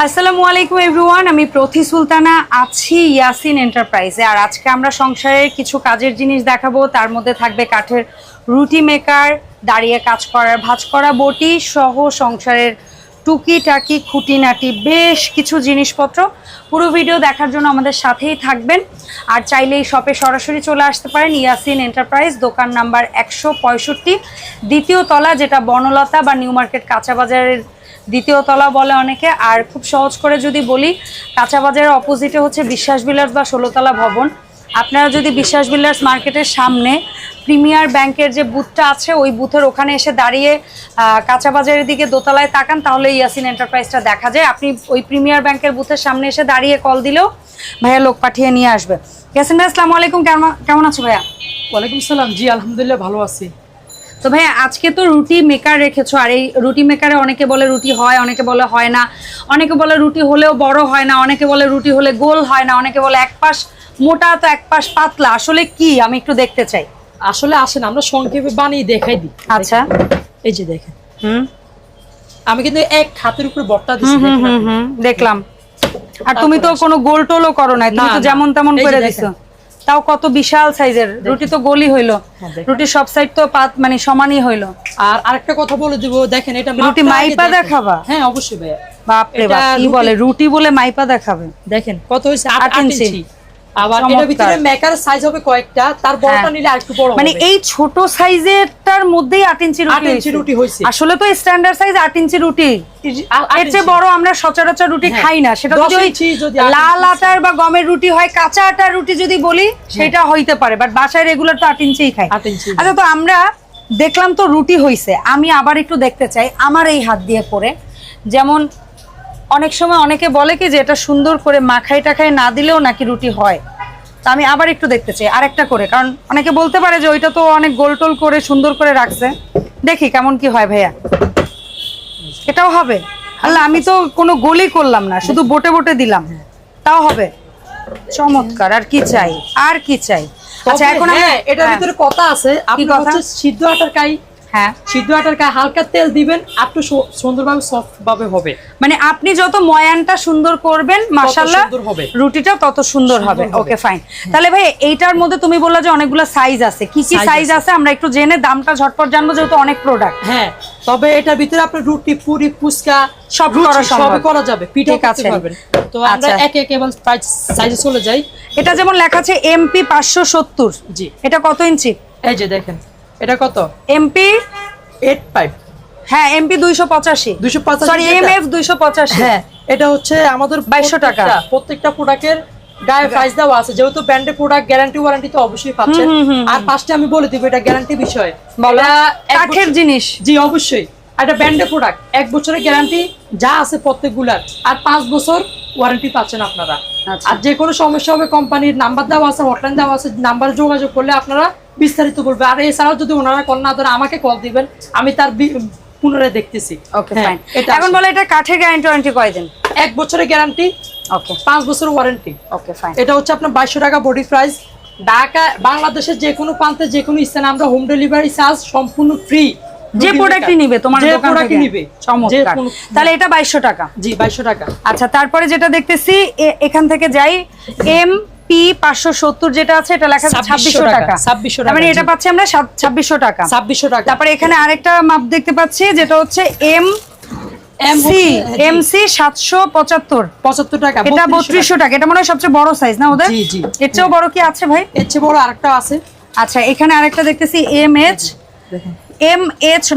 আসসালামু আলাইকুম এভরিওয়ান, আমি প্রতি সুলতানা আছি ইয়াসিন এন্টারপ্রাইজে। আর আজকে আমরা সংসারের কিছু কাজের জিনিস দেখাবো। তার মধ্যে থাকবে কাঠের রুটি মেকার, দাঁড়িয়ে কাজ করার ভাঁজ করা বটি সহ সংসারের টুকিটাকি খুঁটিনাটি বেশ কিছু জিনিসপত্র। পুরো ভিডিও দেখার জন্য আমাদের সাথেই থাকবেন। আর চাইলে এই শপে সরাসরি চলে আসতে পারেন। ইয়াসিন এন্টারপ্রাইজ, দোকান নাম্বার 165, দ্বিতীয় তলা, যেটা বনলতা বা নিউ মার্কেট কাঁচা বাজারের দ্বিতীয় তলা বলে অনেকে। আর খুব সহজ করে যদি বলি, কাঁচা বাজারের অপোজিটে হচ্ছে বিশ্বাস বিলার্স বা 16তলা ভবন। আপনারা যদি বিশ্বাস বিলার্স মার্কেটের সামনে প্রিমিয়ার ব্যাংকের যে বুথটা আছে, ওই বুথের ওখানে এসে দাঁড়িয়ে কাঁচা বাজারের দিকে দোতলায় তাকান, তাহলে ইয়াসিন এন্টারপ্রাইজটা দেখা যায়। আপনি ওই প্রিমিয়ার ব্যাংকের বুথের সামনে এসে দাঁড়িয়ে কল দিলেও ভাইয়া লোক পাঠিয়ে নিয়ে আসবে। ইয়াসিন ভাই, আসসালামু আলাইকুম, কেমন আছো ভাইয়া? ওয়ালাইকুম সালাম। জি আলহামদুলিল্লাহ ভালো আছি। তো ভাইয়া, আজকে তো রুটি মেকার রেখেছো। আর এই রুটি মেকারে অনেকে বলে রুটি হয়, অনেকে বলে হয় না, অনেকে বলে রুটি হলেও বড় হয় না, অনেকে বলে রুটি হলে গোল হয় না, অনেকে বলে এক পাশ মোটা তো এক পাশ পাতলা। আসলে কি, আমি একটু দেখতে চাই। আসলে আসেন আমরা সংক্ষেপে বানিয়ে দেখাই দিই। আচ্ছা, এই যে দেখেন, আমি কিন্তু এক হাতের উপরে বটটা দিছি, দেখলাম। আর তুমি তো কোনো গোল টোলও করো নাই, তুমি তো যেমন তেমন করে দিছো। তাও কত বিশাল সাইজের রুটি, তো গোলই হইলো। রুটি সব সাইড তো মানে সমানই হইলো। আর আরেকটা কথা বলে দিব, দেখেন এটা রুটি মাইপা দেখাবা? হ্যাঁ অবশ্যই ভাইয়া। বাপ রে বাপ, কি বলে রুটি বলে মাইপা দেখাবে? দেখেন কত হইছে, 8 ইঞ্চি। আবার এর ভিতরে মেকার সাইজ হবে কয়েকটা, তার বড়টা নিলে আরেকটু বড় হবে। মানে এই ছোট সাইজেরটার মধ্যেই 8 ইঞ্চি রুটি হইছে। আসলে তো স্ট্যান্ডার্ড সাইজ 8 ইঞ্চি রুটি। এর চেয়ে বড় আমরা সচরাচর রুটি খাই না। সেটা যদি লাল আটার বা গমের রুটি হয়, কাঁচা আটার রুটি যদি বলি সেটা হইতে পারে, বাট বাসায় রেগুলার তো 8 ইঞ্চিই খাই। আচ্ছা, তো আমরা দেখলাম তো রুটি হইছে, আমি আবার একটু দেখতে চাই আমার এই হাত দিয়ে করে। যেমন অনেক সময় অনেকে বলে কি যে এটা সুন্দর করে মাখাই টাখাই না দিলেও নাকি রুটি হয়। তা আমি আবার একটু দেখতে চাই আরেকটা করে, কারণ অনেকে বলতে পারে যে ওইটা তো অনেক গোল টোল করে সুন্দর করে রাখছে। দেখি কেমন কি হয় ভাইয়া। এটাও হবে? আল্লাহ, আমি তো কোনো গোলই করলাম না, শুধু বোটে বোটে দিলাম, তাও হবে। চমৎকার, আর কি চাই, আর কি চাই। আচ্ছা, এখন এটার ভিতরে কথা আছে। আপনি হচ্ছে সিদ্ধ আটার কাই, হ্যাঁ সিদ্ধ আটার কাই হালকা তেল দিবেন, একটু সুন্দরভাবে সফট ভাবে হবে। মানে আপনি যত ময়ানটা সুন্দর করবেন, মাশাআল্লাহ রুটিটা তত সুন্দর হবে। Okay fine. তাহলে ভাই, এইটার মধ্যে তুমি বললা যে অনেকগুলো সাইজ আছে, কি কি সাইজ আছে আমরা একটু জেনে দামটা ঝটপট জানবো, যেহেতু অনেক প্রোডাক্ট। হ্যাঁ, তবে এটার ভিতরে আপনার রুটি, পুরি, ফুচকা সব করা যাবে, পিঠা করতে পারবেন। তো আমরা একে একে সাইজে চলে যাই। এটা যেমন লেখা আছে এমপি 570। জি, এটা কত ইঞ্চি? এই যে দেখেন, এটা কত? এমপি 85। হ্যাঁ, এমপি 285, সরি এমএফ 285। হ্যাঁ, এটা হচ্ছে আমাদের 2200 টাকা। প্রত্যেকটা প্রোডাক্টের গায়ে প্রাইস দেওয়া আছে, যেহেতু ব্র্যান্ডের প্রোডাক্ট, গ্যারান্টি ওয়ারেন্টি তো অবশ্যই পাচ্ছেন। আর ফার্স্টে আমি বলে দিব এটা গ্যারান্টি বিষয়, এটা কাঠের জিনিস। জি অবশ্যই, এটা ব্র্যান্ডের প্রোডাক্ট, 1 বছরের গ্যারান্টি যা আছে প্রত্যেকগুলার, আর 5 বছর ওয়ারেন্টি পাচ্ছেন আপনারা। আর যে কোনো সমস্যা হবে, কোম্পানির নাম্বার দেওয়া আছে, হটলাইন দেওয়া আছে, নাম্বারে যোগাযোগ করলে আপনারা বিস্তারিত বলবে। আর এছাড়াও যদি ওনারা কল না ধরে আমাকে কল দিবেন, আমি তার পুনরায় দেখতেছি। Okay fine. এখন বলে এটা কাঠের গ্যারান্টি ওয়ারেন্টি কয়দিন? 1 বছরের গ্যারান্টি, ওকে 5 বছরের ওয়ারেন্টি। Okay fine. এটা হচ্ছে আপনার 2200 টাকা বডি প্রাইস। ঢাকা, বাংলাদেশের যে কোনো প্রান্তে, যে কোনো স্থানে আমরা হোম ডেলিভারি চার্জ সম্পূর্ণ ফ্রি। যে প্রোডাক্টই নিবে তোমার দোকান থেকে নিবে। চমৎকার। তাহলে এটা 2200 টাকা। জি 2200 টাকা। আচ্ছা, তারপরে যেটা দেখতেছি এখান থেকে যাই, এমপি 570 যেটা আছে, এটা লেখা আছে 2600 টাকা। 2600 টাকা, মানে এটা পাচ্ছি আমরা 2600 টাকা। 2600 টাকা। তারপরে এখানে আরেকটা মাপ দেখতে পাচ্ছি, যেটা হচ্ছে এমসি 775 টাকা। এটা 3200 টাকা। এটা মনে হয় সবচেয়ে বড় সাইজ না ওদের? জি জি। এর চেয়েও বড় কি আছে ভাই? এর চেয়ে বড় আরেকটা আছে। আচ্ছা, এখানে আরেকটা দেখতেছি এমএচ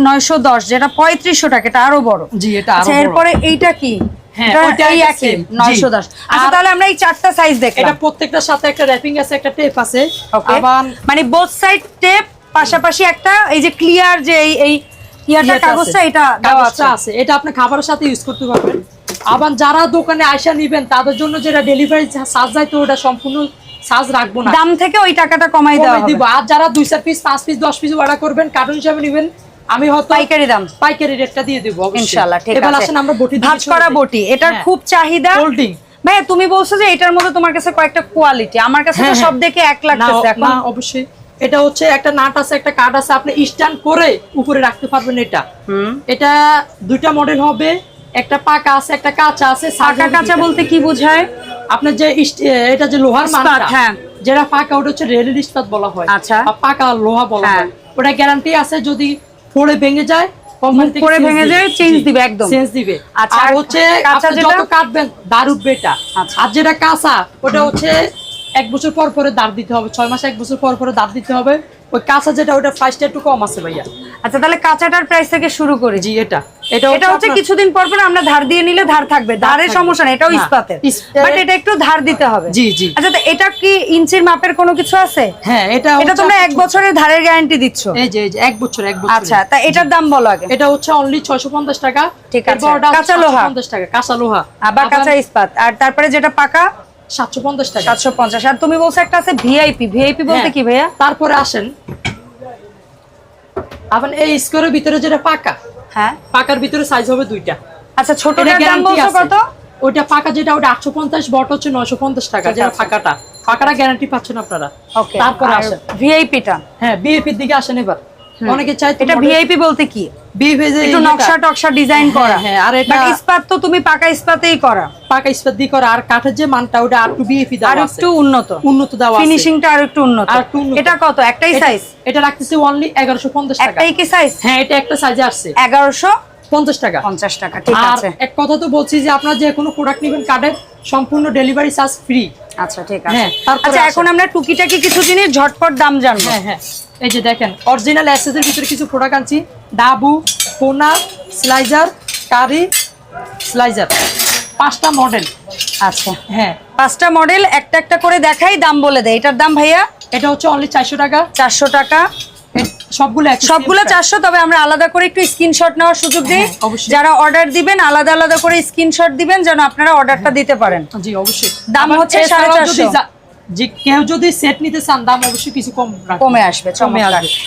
910, যেটা 3500 টাকা। এটা আরো বড়। জি, এটা আরো বড়। এরপরে এইটা কি? হ্যাঁ, এই একই 910। আচ্ছা, তাহলে আমরা এই চারটা সাইজ দেখলাম। এটা প্রত্যেকটার সাথে একটা র‍্যাপিং আছে, একটা টেপ আছে। আবার মানে বোথ সাইড টেপ, পাশাপাশি একটা এই যে ক্লিয়ার যে এই ইয়াটা কাগজটা, এটা দেওয়া আছে। এটা আপনি খাবারের সাথে ইউজ করতে পারবেন। আবার যারা দোকানে আয়সা নেবেন, তাদের জন্য যেটা ডেলিভারি চার্জ যায়, তো ওটা সম্পূর্ণ চার্জ রাখবো না, দাম থেকে ওই টাকাটা কমাই দেওয়া হবে। আর যারা 2-4 পিস, 5 পিস, 10 পিস অর্ডার করবেন, কার্টুন হিসেবে নেবেন, আমি হয়তো পাইকারি রেটটা দিয়ে দেব ইনশাআল্লাহ। ঠিক আছে, এবার আসেন আমরা বটি ভাঁজ করা বটি, এটার খুব চাহিদা। হোল্ডিং ভাই, তুমি বলছো যে এটার মধ্যে তোমার কাছে কয়েকটা কোয়ালিটি, আমার কাছে তো সব দেখে এক লাগতেছে এখন। না অবশ্যই, এটা হচ্ছে একটা নাট আছে, একটা কার্ড আছে, আপনি স্ট্যান্ড করে উপরে রাখতে পারবেন। এটা 2টা মডেল হবে, একটা পাকা আছে, একটা কাঁচা আছে। পাকা কাঁচা বলতে কি বোঝায়? আপনার যে এটা যে লোহার মানটা, হ্যাঁ, যেটা পাকা ওটা হচ্ছে রেলের ইস্পাত বলা হয়। আচ্ছা, আর পাকা লোহা বলা হয়। ওটা গ্যারান্টি আছে, যদি পড়ে ভেঙে যায় কোম্পানি থেকে পড়ে ভেঙে যায় চেঞ্জ দিবে, একদম চেঞ্জ দিবে। আচ্ছা, আর হচ্ছে কাঁচা আপনি যেটা যত কাটবেন দাঁড় উঠবে এটা। আর যেটা কাঁচা ওটা হচ্ছে 1 বছর পর পরে দাঁড় দিতে হবে, 6 মাস 1 বছর পর পরে দাঁড় দিতে হবে। ওই কাঁচা যেটা ওটা প্রাইসটা একটু কম আছে ভাইয়া। আচ্ছা, তাহলে কাঁচাটার প্রাইস থেকে শুরু করি। জি, এটা হচ্ছে কিছুদিন পর পর আমরা ধার দিয়ে নিলে ধার থাকবে, ধারের সমস্যা নেই, এটাও ইস্পাতের, বাট এটা একটু ধার দিতে হবে। জি জি। আচ্ছা, তো এটা কি ইঞ্চির মাপের কোনো কিছু আছে? হ্যাঁ, এটা তোমরা 1 বছরের ধারের গ্যারান্টি দিচ্ছ? এই যে 1 বছর। আচ্ছা, তা এটার দাম বলো আগে। এটা হচ্ছে অনলি 650 টাকা। ঠিক আছে, কাঁচা লোহা 750 টাকা, কাঁচা লোহা আবার কাঁচা ইস্পাত। আর তারপরে যেটা পাকা 750 টাকা। 750। আর তুমি বলছো একটা আছে ভিআইপি। ভিআইপি বলতে কি ভাইয়া? তারপরে আসেন আবার এই স্কোয়ারের ভিতরে যেটা পাকা, হ্যাঁ, পাকার ভিতরে সাইজ হবে 2টা। আচ্ছা, ছোটটার দাম বলছো কত? ওটা পাকা যেটা ওটা 850, বট হচ্ছে 950 টাকা। যেটা পাকাটা গ্যারান্টি পাচ্ছেন আপনারা। ওকে, তারপরে আসেন ভিআইপিটা। হ্যাঁ, বিএপির দিকে আসেন এবার। অনেকে চাই এটা ভিআইপি বলতে কি? একটু নকশা টকশা ডিজাইন করা। হ্যাঁ, আর এটা ইস্পাত তো তুমি পাকা ইস্পাতেই করা। পাকা ইস্পাত দিয়ে করা। আর কাঠের যে মানটা ওটা আর একটু বিএপি দাও আছে, আর একটু উন্নত দেওয়া আছে, ফিনিশিংটা আর একটু উন্নত। এটা কত? একটাই সাইজ? এটা রাখতেছি অনলি 1150 টাকা। একটাই কি সাইজ? হ্যাঁ, এটা একটা সাইজে আসছে 1150 টাকা। 50 টাকা, ঠিক আছে। এক কথা তো বলছি যে আপনারা যে কোনো প্রোডাক্ট নেবেন কার্ডের সম্পূর্ণ ডেলিভারি চার্জ ফ্রি। আচ্ছা, ঠিক আছে। তারপরে আচ্ছা, এখন আমরা টুকিটাকি কিছু জিনিস ঝটপট দাম জানবো। হ্যাঁ, এই যে দেখেন অরিজিনাল অ্যাসেসের ভিতরে কিছু প্রোডাক্ট আনছি। ডাবু, কোনা, স্লাইজার, কারি, স্লাইজার, 5টা মডেল। আচ্ছা, হ্যাঁ, 5টা মডেল একটা একটা করে দেখাই, দাম বলে দেয়। এটার দাম ভাইয়া? এটা হচ্ছে অনলি 400 টাকা। 400 টাকা। সবগুলো 400, তবে আমরা আলাদা করে একটু স্ক্রিনশট নেওয়ার সুযোগ দিই। যারা অর্ডার দিবেন আলাদা আলাদা করে স্ক্রিনশট দিবেন, যেন আপনারা অর্ডারটা দিতে পারেন। জি, অবশ্যই। দাম হচ্ছে 450। যে কেউ যদি সেট নিতে চান দাম অবশ্যই কিছু কমে আসবে।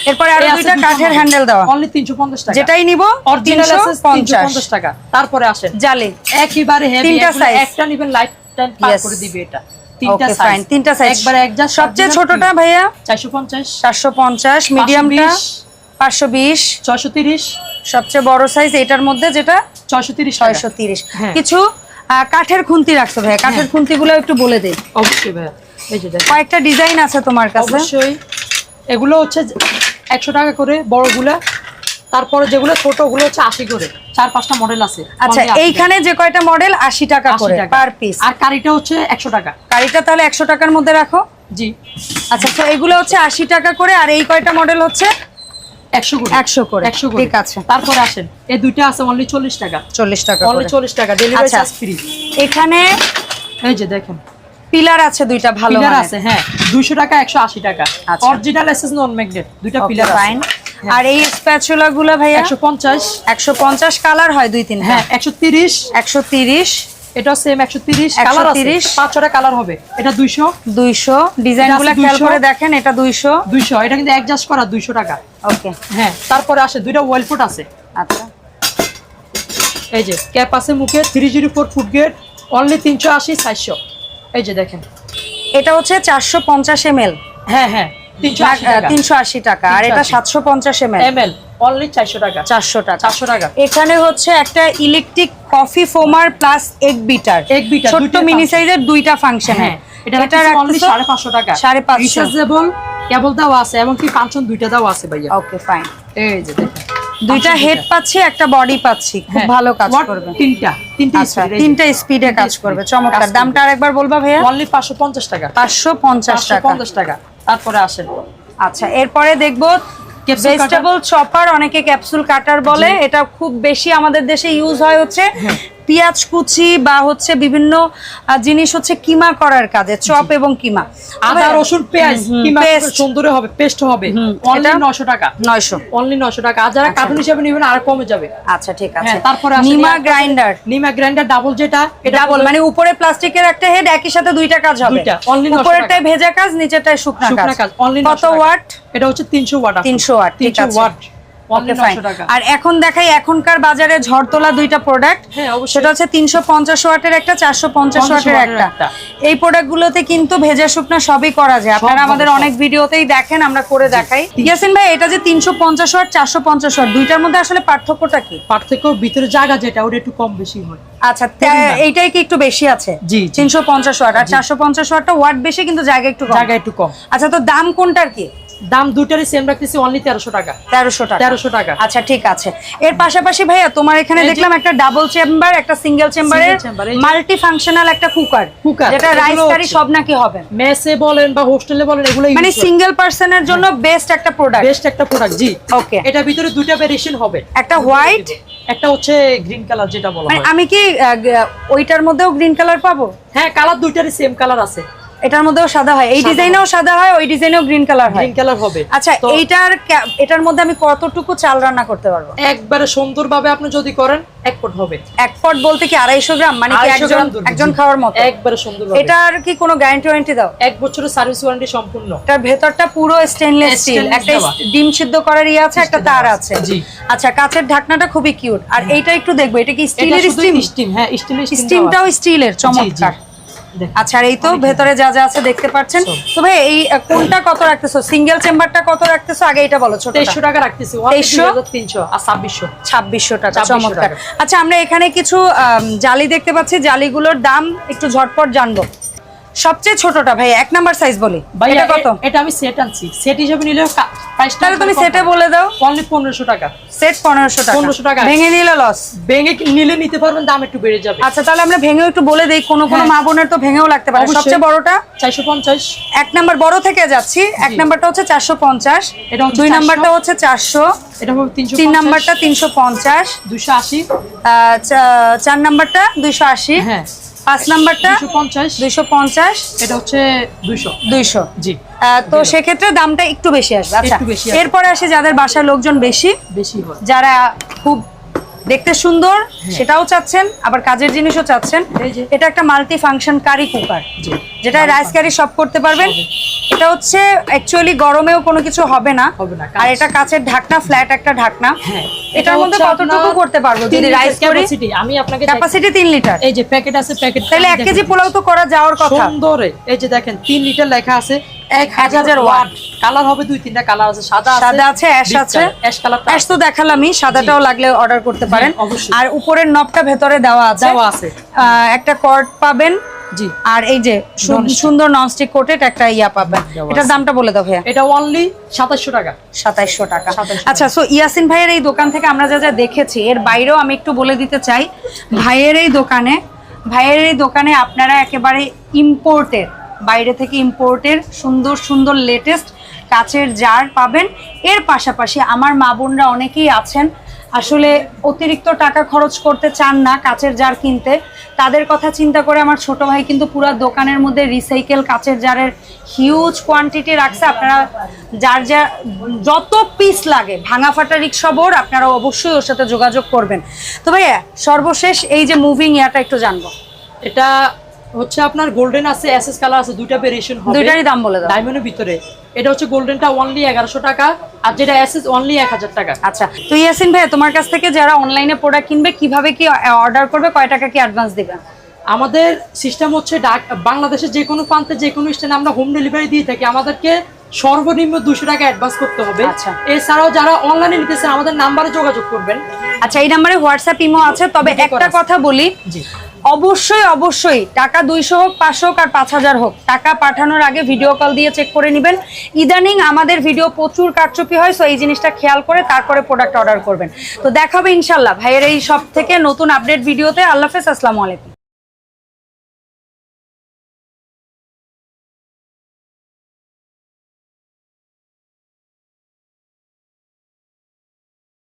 এরপরে আরো দুইটা কাঠের হ্যান্ডেল দেওয়া, অনলি 350 টাকা। যেটাই নিব অরিজিনাল 350 টাকা। তারপরে আসেন জালি, একেবারে হেভি। তিনটা সাইজ, একটা নিবেন লাইট টাইম পার করে দিবে। এটা তিনটা সাইজ একবারে অ্যাডজাস্ট। সবচেয়ে ছোটটা ভাইয়া 450, মিডিয়ামটা 520, 630, সবচেয়ে বড় সাইজ এটার মধ্যে যেটা 630। কিছু কাঠের খুন্তি রাখছো ভাইয়া, কাঠের খুন্তিগুলো একটু বলে দে। অবশ্যই ভাইয়া, এই যে দেখেন কয়েকটা ডিজাইন আছে তোমার কাছে। অবশ্যই এগুলো হচ্ছে 100 টাকা করে বড়গুলা। তারপরে যেগুলো ছোট ওগুলো হচ্ছে 80 করে। 4-5টা মডেল আছে। আচ্ছা, এইখানে যে কয়টা মডেল 80 টাকা করে পার পিস। আর কারিটা হচ্ছে 100 টাকা। কারিটা তাহলে 100 টাকার মধ্যে রাখো। জি, আচ্ছা, তো এগুলো হচ্ছে 80 টাকা করে, আর এই কয়টা মডেল হচ্ছে 100 করে। ঠিক আছে। তারপরে আসেন এই দুইটা আছে অনলি 40 টাকা। 40 টাকা অনলি 40 টাকা, ডেলিভারি চার্জ ফ্রি। এখানে এই যে দেখেন পিলার আছে দুইটা, ভালো পিলার আছে। হ্যাঁ, 200 টাকা, 180 টাকা। অরিজিনাল এসএস নন ম্যাগনেট, দুইটা পিলার আছে। আর এই স্প্যাচুলা গুলা ভাইয়া 150 কালার হয় 2-3। হ্যাঁ, 130। এটা সেম 130 কালার আছে, 5-6টা কালার হবে। এটা 200 ডিজাইনগুলো খেয়াল করে দেখেন। এটা 200। এটা কিন্তু অ্যাডজাস্ট করা 200 টাকা। ওকে, হ্যাঁ। তারপরে আসে দুইটা ওয়েলফুট আছে। আচ্ছা, এই যে ক্যাপ আছে মুখে, 304 ফুট গেট, অনলি 380, 400। এই যে দেখেন এটা হচ্ছে 450 ml। হ্যাঁ, 380 টাকা। আর এটা 750 ml, অনলি 400 টাকা। 400 টাকা। এখানে হচ্ছে একটা electric coffee foamer plus egg beater, ছোট মিনি সাইজের দুইটা ফাংশন। হ্যাঁ, এটা অনলি 550 টাকা। 550 রিচার্জেবল কেবল দাও আছে, এবং কি ফাংশন দুইটা দাও আছে ভাইয়া। ওকে, ফাইন। এই যে দেখেন দুইটা হেড পাচ্ছি, একটা বডি পাচ্ছি, খুব ভালো কাজ করবে। তিনটা স্পিডে কাজ করবে, চমৎকার। দামটা আরেকবার বলবা ভাইয়া? অনলি 550 টাকা। 550 টাকা। তারপরে আসেন আচ্ছা, এরপরে দেখবো ভেজিটেবল চপার, অনেকে ক্যাপসুল কাটার বলে। এটা খুব বেশি আমাদের দেশে ইউজ হয় হচ্ছে পেঁয়াজ কুচি বা হচ্ছে বিভিন্ন জিনিস হচ্ছে কিমা করার কাজে, চপ এবং কিমা, আদা রসুন পেঁয়াজ কিমা সুন্দর হবে, পেস্ট হবে। অনলি 900 টাকা। 900, অনলি 900 টাকা। আর যারা কার্টুন হিসেবে নেবেন আর কমে যাবে। আচ্ছা, ঠিক আছে। তারপরে নিমা গ্রাইন্ডার ডাবল, যেটা ডাবল মানে উপরে প্লাস্টিকের একটা হেড, একই সাথে দুইটা কাজ হবে। উপরেরটায় ভেজা কাজ, নিচেরটায় শুকনা কাজ। অনলি কত ওয়াট? এটা হচ্ছে 300 ওয়াট। 300 ওয়াট, ঠিক আছে। অনলি 900 টাকা। আর এখন দেখাই এখনকার বাজারে ঝড় তোলা দুইটা প্রোডাক্ট। হ্যাঁ অবশ্যই, সেটা হচ্ছে 350 ওয়াটের একটা, 450 ওয়াটের একটা। এই প্রোডাক্টগুলোতে কিন্তু ভেজা শুকনা সবই করা যায়, আপনারা আমাদের অনেক ভিডিওতেই দেখেন, আমরা করে দেখাই। ইয়াসিন ভাই, এটা যে 350 ওয়াট 450 ওয়াট দুইটার মধ্যে আসলে পার্থক্যটা কি? পার্থক্য ভিতরে জায়গা যেটা ওটা একটু কম বেশি হয়। আচ্ছা, এইটাই কি একটু বেশি আছে? জি 350 ওয়াট আর 450 ওয়াটটা ওয়াট বেশি কিন্তু জায়গা একটু কম। জায়গা একটু কম। আচ্ছা, তো দাম কোনটার কি? দাম দুটারই সেম রাখতেছি, অনলি 1300 টাকা। 1300 টাকা। আচ্ছা ঠিক আছে। এর পাশাপাশি ভাইয়া তোমার এখানে দেখলাম একটা ডাবল চেম্বার, একটা সিঙ্গেল চেম্বারের মাল্টি ফাংশনাল একটা কুকার, যেটা রাইস কারি সব নাকি হবে, মেসে বলেন বা হোস্টেলে বলেন, এগুলো মানে সিঙ্গেল পারসনের জন্য বেস্ট একটা প্রোডাক্ট। জি ওকে। এটা ভিতরে দুটো ভেরিয়েশন হবে, একটা হোয়াইট, একটা হচ্ছে গ্রিন কালার যেটা বলা হয়। আমি কি ওইটার মধ্যেও গ্রিন কালার পাবো? হ্যাঁ, কালার দুইটারই সেম কালার আছে। এটার মধ্যেও সাদা হয়, এই ডিজাইনেও সাদা হয়, ওই ডিজাইনেও গ্রিন কালার হয়। গ্রিন কালার হবে। আচ্ছা, এটার মধ্যে আমি কতটুকু চাল রান্না করতে পারবো? একবারে সুন্দরভাবে আপনি যদি করেন 1 পট হবে। 1 পট বলতে কি 250 গ্রাম, মানে কি একজন খাওয়ার মতো? একবারে সুন্দরভাবে। এটার কি কোনো গ্যারান্টি ওয়ারেন্টি দাও? 1 বছরের সার্ভিস ওয়ারেন্টি সম্পূর্ণ। এটার ভেতরটা পুরো স্টেনলেস স্টিল, একটা ডিম সিদ্ধ করার ইয়ে আছে, একটা তার আছে। জি। আচ্ছা, কাচের ঢাকনাটা খুবই কিউট। আর এইটা একটু দেখবো, এটা কি স্টিলের স্টিম? হ্যাঁ, স্টিলের। স্টিমটাও স্টিলের, চমৎকার। আচ্ছা, আর এই তো ভেতরে যা যা আছে দেখতে পাচ্ছেন। তো ভাই, এই কোনটা কত রাখতেছো? সিঙ্গেল চেম্বারটা কত রাখতেছো আগে এটা বলো। ছোট 2300 টাকা রাখতেছি, 2300 আর 2600 টাকা। চমৎকার। আচ্ছা, আমরা এখানে কিছু জালি দেখতে পাচ্ছি, জালিগুলোর দাম একটু ঝটপট জানবো। সবচেয়ে ছোটটা ভাই 1 নাম্বার সাইজ বলি, এটা কত? এটা আমি সেট আনছি, সেট হিসেবে নিলে প্রাইসটা তুমি সেটে বলে দাও। অনলি 1500 টাকা। সেট 1500 টাকা। ভেঙে নিলে লস? ভেঙে নিলে নিতে পারবেন, দাম একটু বেড়ে যাবে। আচ্ছা, তাহলে আমরা ভেঙেও একটু বলে দেই, কোন মা বোনের তো ভেঙেও লাগতে পারে। সবচেয়ে বড়টা 450। 1 নাম্বার বড় থেকে যাচ্ছি, 1 নাম্বারটা হচ্ছে 450, এটা 2 নাম্বারটা হচ্ছে 400, এটা হবে 300, 3 নাম্বারটা 350, 280, 4 নাম্বারটা 280, হ্যাঁ 5 নাম্বারটা 250, এটা হচ্ছে 200। জি। তো সেক্ষেত্রে দামটা একটু বেশি আসবে। আচ্ছা, এরপরে আসে যাদের বাসার লোকজন বেশি হয়, যারা খুব দেখতে সুন্দর সেটাও চাচ্ছেন, আবার কাজের জিনিসও চাচ্ছেন। এটা একটা মাল্টি ফাংশন কারি কুকার, যেটা রাইস কারি সব করতে পারবেন। এটা হচ্ছে অ্যাকচুয়ালি গরমেও কোনো কিছু হবে না। আর এটা কাচের ঢাকনা, ফ্ল্যাট একটা ঢাকনা। এটার মধ্যে কতটুকু করতে পারবো যদি রাইস করি? আমি আপনাকে ক্যাপাসিটি 3 লিটার। এই যে প্যাকেট আছে, প্যাকেট তাহলে 1 কেজি পোলাও তো করা যাওয়ার কথা। সুন্দরে এই যে দেখেন 3 লিটার লেখা আছে, 1000 ওয়াট। কালার হবে 2-3টা কালার আছে, সাদা আছে, অ্যাশ আছে। অ্যাশ তো দেখালামই, সাদাটাও লাগলে অর্ডার করতে পারেন। আর উপরের নবটা ভেতরে দেওয়া আছে। একটা কর্ড পাবেন। জি। আর এই যে সুন্দর ননস্টিক কোটেড একটা ইয়া পাবেন। এটার দামটা বলে দাও ভাইয়া। এটা অনলি 2700 টাকা। 2700 টাকা। আচ্ছা, সো ইয়াসিন ভাইয়ের এই দোকান থেকে আমরা যা যা দেখেছি, এর বাইরেও আমি একটু বলে দিতে চাই, ভাইয়ের এই দোকানে আপনারা একেবারে ইম্পোর্টের, বাইরে থেকে ইম্পোর্টের সুন্দর সুন্দর লেটেস্ট কাচের জার পাবেন। এর পাশাপাশি আমার মা বোনরা অনেকেই আছেন আসলে অতিরিক্ত টাকা খরচ করতে চান না কাচের জার কিনতে, তাদের কথা চিন্তা করে আমার ছোট ভাই কিন্তু পুরো দোকানের মধ্যে রিসাইকেল কাচের জারের হিউজ কোয়ান্টিটি রাখছে। আপনারা যার যত পিস লাগে, ভাঙা ফাটা রিক্সা বোর্ড, আপনারা অবশ্যই ওর সাথে যোগাযোগ করবেন। তো ভাইয়া, সর্বশেষ এই যে মুভিং ইয়াটা একটু জানবো। এটা হচ্ছে আপনার গোল্ডেন আছে, এসএস কালার আছে, দুইটা ভেরিয়েশন হবে। দুইটারই দাম বলে দাও। ডায়মন্ডের ভিতরে এটা হচ্ছে গোল্ডেনটা অনলি 1100 টাকা, আর যেটা এসএস অনলি 1000 টাকা। আচ্ছা, তো ইয়াসিন ভাই, তোমার কাছ থেকে যারা অনলাইনে প্রোডাক্ট কিনবে কিভাবে কি অর্ডার করবে, কয় টাকা কি অ্যাডভান্স দিবেন? আমাদের সিস্টেম হচ্ছে বাংলাদেশের যে কোনো প্রান্তে যে কোনো স্থানে আমরা হোম ডেলিভারি দিয়ে থাকি। আমাদেরকে সর্বনিম্ন 200 টাকা অ্যাডভান্স করতে হবে। আচ্ছা, এছাড়াও যারা অনলাইনে নিতেছে আমাদের নাম্বারে যোগাযোগ করবেন। আচ্ছা, এই নাম্বারে হোয়াটসঅ্যাপ ইমো আছে। তবে একটা কথা বলি, অবশ্যই টাকা 200 হোক, 500 হোক আর 5000 হোক, টাকা পাঠানোর আগে ভিডিও কল দিয়ে চেক করে নেবেন। ইদানিং আমাদের ভিডিও প্রচুর কারচুপি হয়, সো এই জিনিসটা খেয়াল করে তারপরে প্রোডাক্ট অর্ডার করবেন। তো দেখাবে ইনশাল্লাহ ভাইয়ের এই সব থেকে নতুন আপডেট ভিডিওতে। আল্লাহ হাফেজ, আসসালামু আলাইকুম।